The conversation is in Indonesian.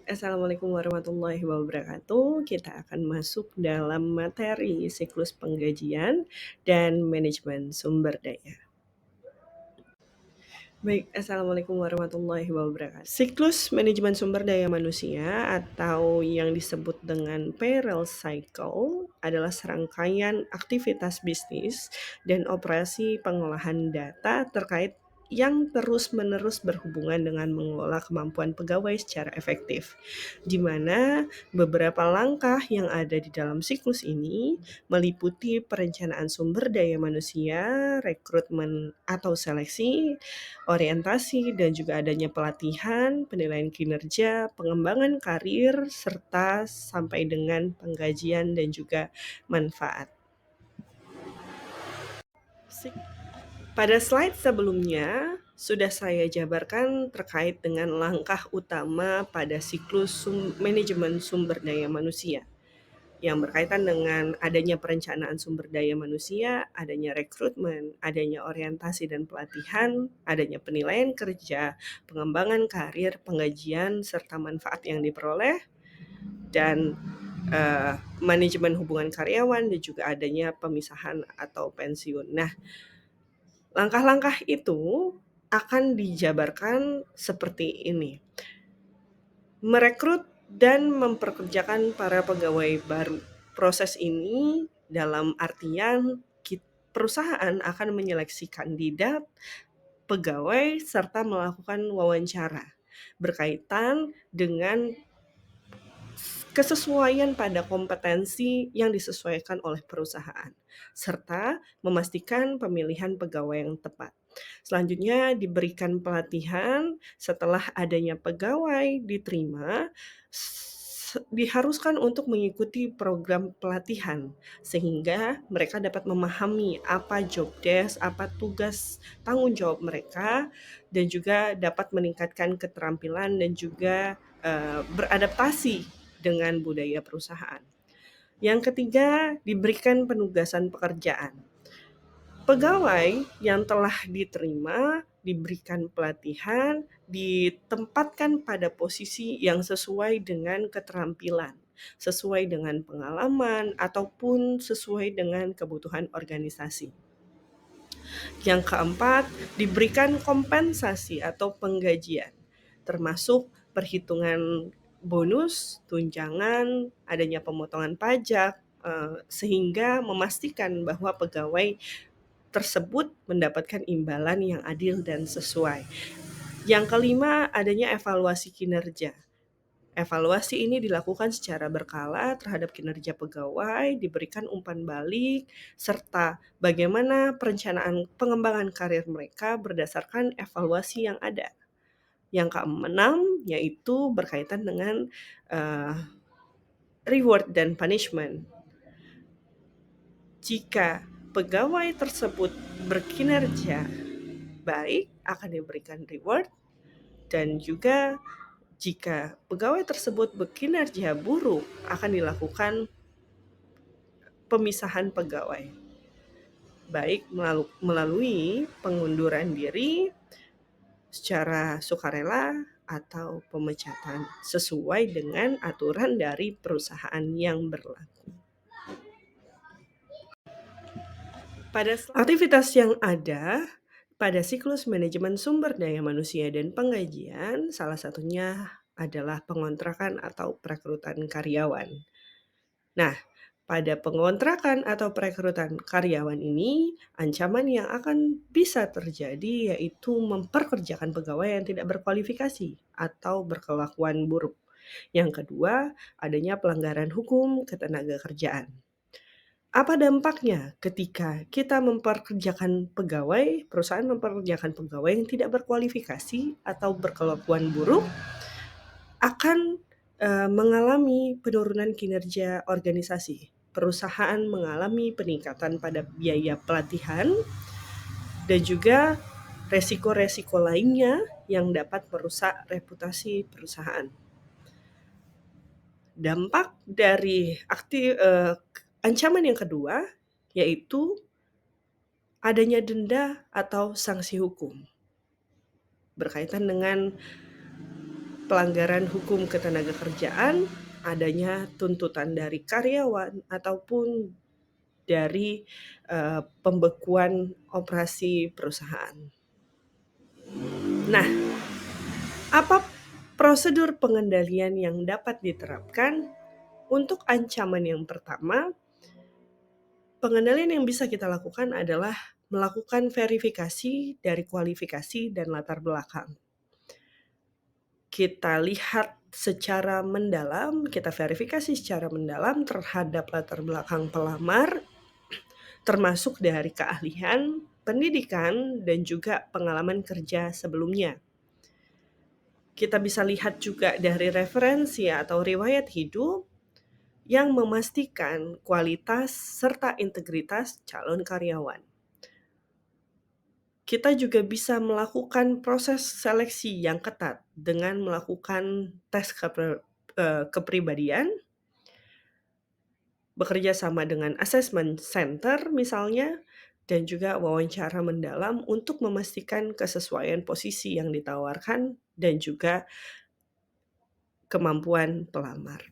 Assalamualaikum warahmatullahi wabarakatuh. Kita akan masuk dalam materi siklus penggajian dan manajemen sumber daya. Baik, Assalamualaikum warahmatullahi wabarakatuh. Siklus manajemen sumber daya manusia atau yang disebut dengan payroll cycle adalah serangkaian aktivitas bisnis dan operasi pengolahan data terkait yang terus-menerus berhubungan dengan mengelola kemampuan pegawai secara efektif, di mana beberapa langkah yang ada di dalam siklus ini meliputi perencanaan sumber daya manusia, rekrutmen atau seleksi, orientasi, dan juga adanya pelatihan, penilaian kinerja, pengembangan karir, serta sampai dengan penggajian dan juga manfaat. Pada slide sebelumnya, sudah saya jabarkan terkait dengan langkah utama pada siklus manajemen sumber daya manusia yang berkaitan dengan adanya perencanaan sumber daya manusia, adanya rekrutmen, adanya orientasi dan pelatihan, adanya penilaian kerja, pengembangan karir, penggajian, serta manfaat yang diperoleh, dan manajemen hubungan karyawan, dan juga adanya pemisahan atau pensiun. Nah, langkah-langkah itu akan dijabarkan seperti ini. Merekrut dan memperkerjakan para pegawai baru. Proses ini dalam artian perusahaan akan menyeleksi kandidat, pegawai, serta melakukan wawancara berkaitan dengan kesesuaian pada kompetensi yang disesuaikan oleh perusahaan, serta memastikan pemilihan pegawai yang tepat. Selanjutnya diberikan pelatihan setelah adanya pegawai diterima, diharuskan untuk mengikuti program pelatihan sehingga mereka dapat memahami apa job desk, apa tugas tanggung jawab mereka, dan juga dapat meningkatkan keterampilan dan juga beradaptasi dengan budaya perusahaan. Yang ketiga, diberikan penugasan pekerjaan. Pegawai yang telah diterima diberikan pelatihan, ditempatkan pada posisi yang sesuai dengan keterampilan, sesuai dengan pengalaman, ataupun sesuai dengan kebutuhan organisasi. Yang keempat, diberikan kompensasi atau penggajian, termasuk perhitungan bonus, tunjangan, adanya pemotongan pajak, sehingga memastikan bahwa pegawai tersebut mendapatkan imbalan yang adil dan sesuai. Yang kelima, adanya evaluasi kinerja. Evaluasi ini dilakukan secara berkala terhadap kinerja pegawai, diberikan umpan balik, serta bagaimana perencanaan pengembangan karir mereka berdasarkan evaluasi yang ada. Yang keenam, yaitu berkaitan dengan reward dan punishment. Jika pegawai tersebut berkinerja baik, akan diberikan reward, dan juga jika pegawai tersebut berkinerja buruk, akan dilakukan pemisahan pegawai, baik melalui pengunduran diri secara sukarela atau pemecatan sesuai dengan aturan dari perusahaan yang berlaku. Pada aktivitas yang ada pada siklus manajemen sumber daya manusia dan penggajian, salah satunya adalah pengontrakan atau perekrutan karyawan. Nah, pada pengontrakan atau perekrutan karyawan ini, ancaman yang akan bisa terjadi yaitu memperkerjakan pegawai yang tidak berkualifikasi atau berkelakuan buruk. Yang kedua, adanya pelanggaran hukum ketenagakerjaan. Apa dampaknya ketika kita memperkerjakan pegawai, perusahaan memperkerjakan pegawai yang tidak berkualifikasi atau berkelakuan buruk, akan mengalami penurunan kinerja organisasi. Perusahaan mengalami peningkatan pada biaya pelatihan dan juga resiko-resiko lainnya yang dapat merusak reputasi perusahaan. Dampak dari ancaman yang kedua yaitu adanya denda atau sanksi hukum berkaitan dengan pelanggaran hukum ketenagakerjaan, adanya tuntutan dari karyawan ataupun dari, pembekuan operasi perusahaan. Nah, apa prosedur pengendalian yang dapat diterapkan? Untuk ancaman yang pertama, pengendalian yang bisa kita lakukan adalah melakukan verifikasi dari kualifikasi dan latar belakang. Kita lihat secara mendalam, kita verifikasi secara mendalam terhadap latar belakang pelamar, termasuk dari keahlian, pendidikan, dan juga pengalaman kerja sebelumnya. Kita bisa lihat juga dari referensi atau riwayat hidup yang memastikan kualitas serta integritas calon karyawan. Kita juga bisa melakukan proses seleksi yang ketat dengan melakukan tes kepribadian, bekerja sama dengan assessment center misalnya, dan juga wawancara mendalam untuk memastikan kesesuaian posisi yang ditawarkan dan juga kemampuan pelamar.